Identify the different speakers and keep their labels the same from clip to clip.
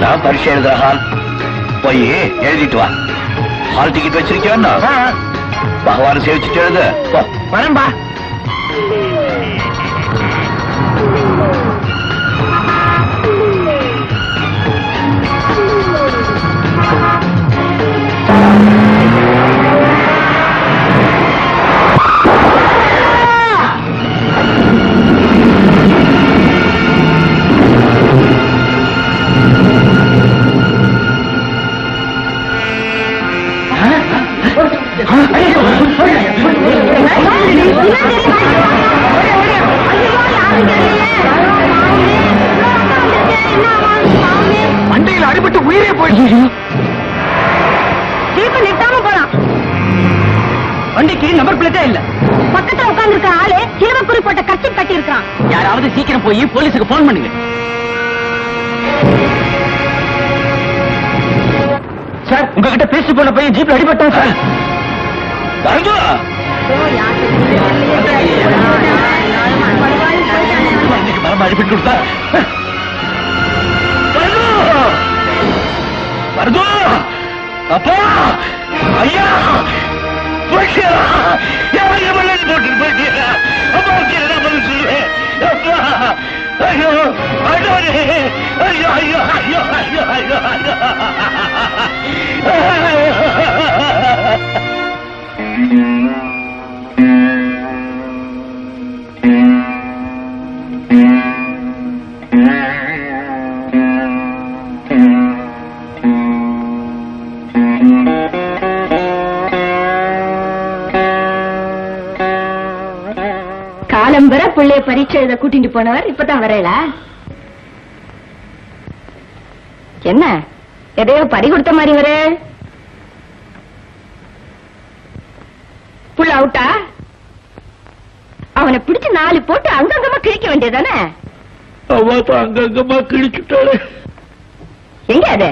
Speaker 1: அதான் பரிசு எழுதுற ஹால். போய் எழுதிட்டு வா. ஹால் டிக்கெட் வச்சிருக்கியா? பகவான் சேவிச்சுட்டு எழுது.
Speaker 2: வரம்பா.
Speaker 3: மண்டையில் அடிபட்டு உயிரே போயிடுச்சு.
Speaker 2: ஜீப்பை நிறுத்தாம போலாம்.
Speaker 3: வண்டிக்கு நம்பர் பிளேட்டே இல்ல.
Speaker 2: பக்கத்துல உட்கார்ந்து இருக்க ஆளு சிலுவக்குறி போட்ட கட்டி கட்டி இருக்கான்.
Speaker 3: யாராவது சீக்கிரம் போய் போலீஸுக்கு போன் பண்ணுங்க. சார், உங்ககிட்ட பேசி போன பையன் ஜீப்ல அடிபட்டான் சார்.
Speaker 1: மரம் அடிபட்டு கொடுத்தா வருது. அப்பா, ஐயா, போட்டியா போட்டு போட்டியா? அப்பா பதில் சொல்லு. அப்பா, ஐயோ, ஐயோ, ஐயோ, ஐயோ, ஐயோ, ஐயோ, ஐயோ, ஐயோ.
Speaker 2: காலம்பர பிள்ளைய பரீட்சை எழுத கூட்டிட்டு போனவர் இப்பதான் வரல. என்ன எதையோ பறி கொடுத்த மாதிரி வர? புள்ள அவுட்டா? அவனை பிடிச்சு 4 போட்டு அங்கங்கமா கிழிக்க வேண்டியதானே?
Speaker 1: அங்கங்கமா கிழிச்சுட்டாரு.
Speaker 2: எங்க அது?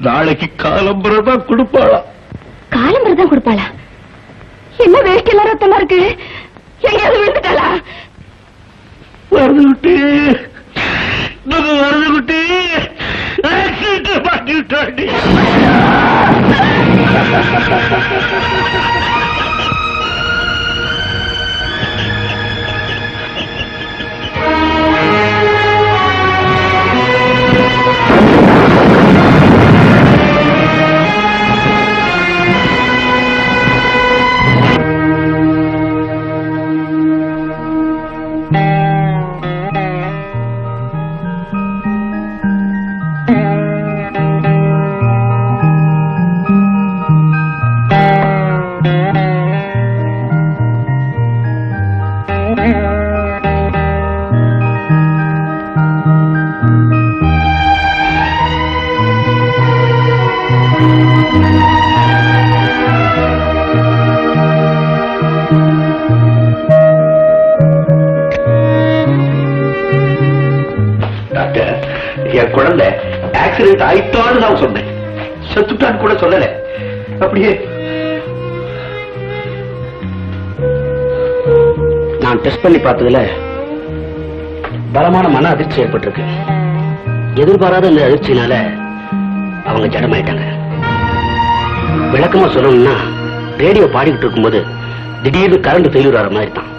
Speaker 1: நாளைக்கு காலம்பரதான் கொடுப்பாளா?
Speaker 2: காலம்பரதான் கொடுப்பாளா? என்ன வேஷ்டி எல்லாம் ரத்தமா இருக்கு? எங்கேயாவது விழுந்துட்டாளா?
Speaker 1: வருது குட்டி, வருது குட்டி. ஆக்சிடென்ட் பண்ணிட்டாண்டி. என் குழந்தை ஆக்சிடென்ட் ஆயிட்டான்னு நான் சொன்னேன், செத்துட்டான்னு கூட சொல்லல. அப்படியே
Speaker 3: நான் டெஸ்ட் பண்ணி பார்த்ததுல பலமான மன அதிர்ச்சி ஏற்பட்டிருக்கு. எதிர்பாராத இந்த அதிர்ச்சினால அவங்க ஜடமாயிட்டாங்க. விளக்கமா சொல்லணும்னா, ரேடியோ பாடிக்கிட்டு இருக்கும்போது திடீர்னு கரண்ட் ஃபெயிலியர் ஆகிற மாதிரி தான்.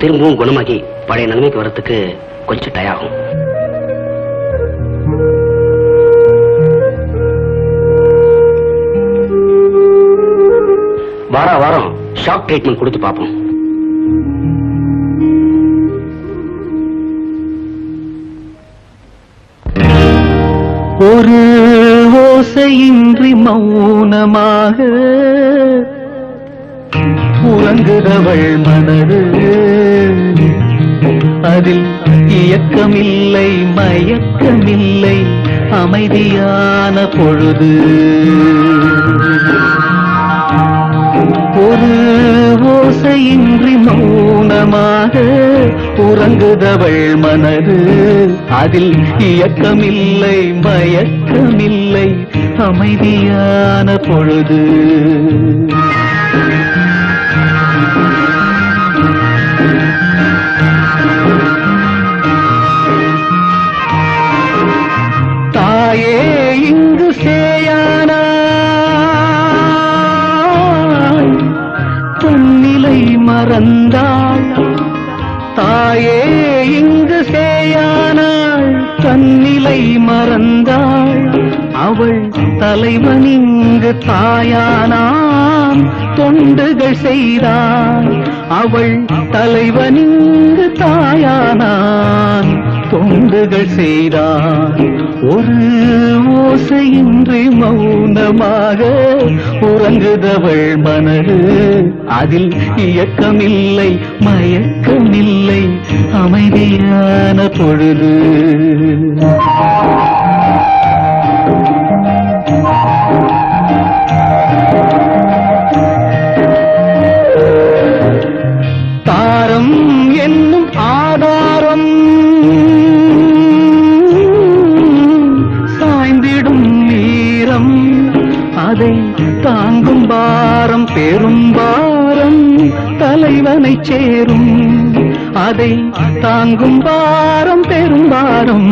Speaker 3: திரும்பவும் குணமாக்கி பழைய நிலைமைக்கு வர்றதுக்கு கொஞ்சம் டயம் ஆகும். வாரம் ஷாக் ட்ரீட்மெண்ட் கொடுத்து பார்ப்போம்.
Speaker 4: ஒரு ஓசையின்றி மௌனமாக உறங்குதவள் மனது, அதில் இயக்கமில்லை மயக்கமில்லை அமைதியான பொழுது. ஒரு ஓசையின்றி மௌனமாக உறங்குதவள் மனது, அதில் இயக்கமில்லை மயக்கமில்லை அமைதியான பொழுது. தன்னிலை மறந்தாள் அவள் தலைவன் இங்கு தாயானான் தொண்டுகள் செய்தாள் அவள் தலைவன் இங்கு தாயானான் தொண்டுகள் செய்தாள் ஒரு ஓசையின்றி மௌனமாக உறங்குதவள் மனது அதில் இயக்கமில்லை மயக்கமில்லை அமைதியான பொழுது தாரம் என்னும் ஆதாரம் சாய்ந்திடும் நீரம் அதை தாங்கும் பாரம் பெரும் பாரம் தலைவனை சேரும் அதை தாங்கும் பாரம் பெரும் பாரம்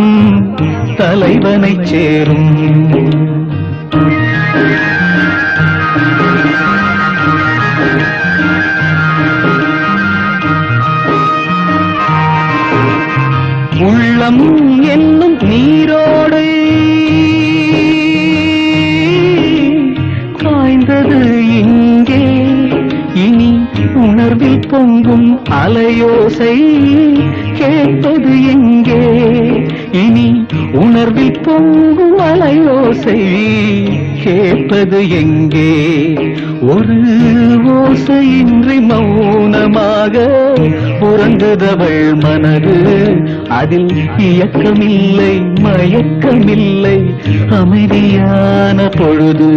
Speaker 4: தலைவனை சேரும் உள்ளம் என்னும் நீரோடு காய்ந்தது இங்கே இனி உணர்வில் பொங்கும் அலையோசை கேட்பது எங்கே இனி உணர்வில் பொங்கும் அலையோசை கேட்பது எங்கே ஒரு ஓசையின்றி மௌனமாக உறங்குதவள் மனது அதில் இயக்கமில்லை மயக்கமில்லை அமைதியான பொழுது